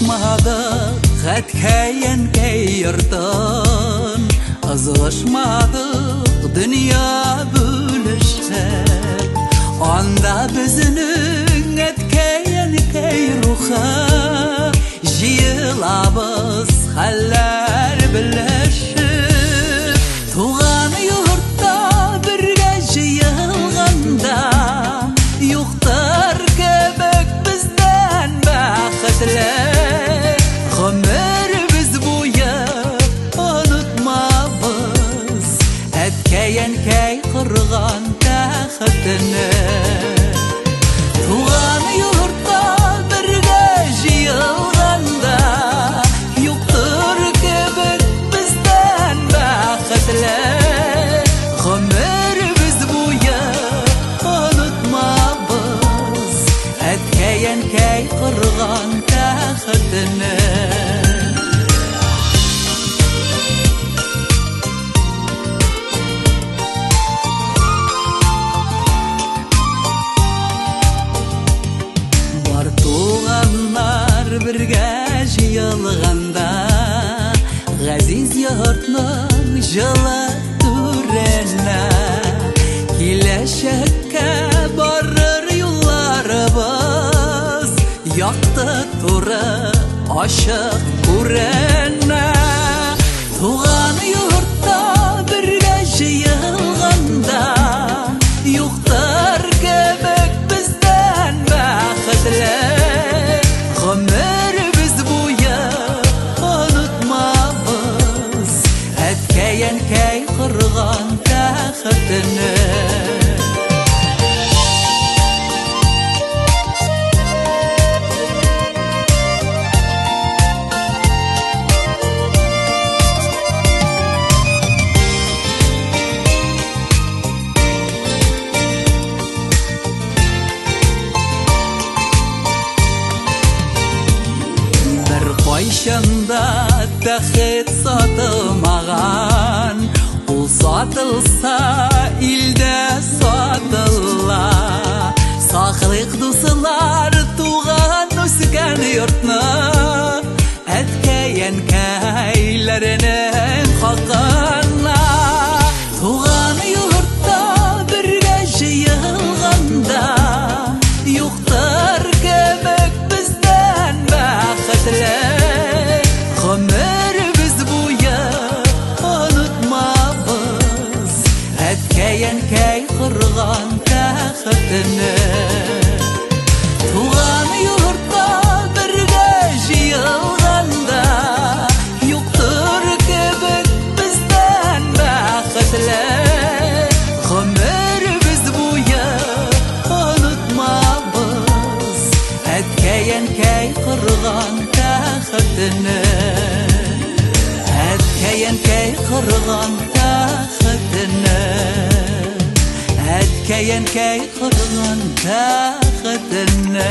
Узышмады Хәткәйен кәйіртін Ызылышмады Дүния бүлішіп Анда бізінің әткәйен кәйрухы Жиылабыз хәлләр білішіп Туған юртта бірге жиылғанда Юқтар кебек бізден бәхетлі Ғұмыр біз бойы ұнытмабыз Әткәйен кәй құрған тәхітіні Туған юртта бірге жиылғанда Юқтар кебек бізден бәхетлі Ғұмыр біз бойы ұнытмабыз Әткәйен кәй құрған тәхітіні Бар туғаннар бірге жиылғанда Ғазиз йортның жылы түрені Келешекке барыр юлларыбыз Яқты туры ашық күрені Туған юртта бірге жиылғанда Юқтар кебек бізден бәхетлі Ғұмыр біз бойы ұнытмабыз Әткәйен кәй құрған тәхітіні Қойшында тәхет сатылмаған Ол сатылса илде сатыла Сақлық дұсылар туған өскен йортны Әткәйен кәйлерінің хақына Туған йортта бірге жиылғанда Юқтар кебек бізден бәхетлі Ғұмыр біз бойы ұнытмабыз Әткәйен кәй құрған тәхітіні Туған юртта бірге жиылғанда Юқтар кебек бізден бәхетлі Ғұмыр біз бойы ұнытмабыз Әткәйен кәй құрған тәхітіні Әткәйен кәй құрған тәхітіні Әткәйен кәй құрған тәхітіні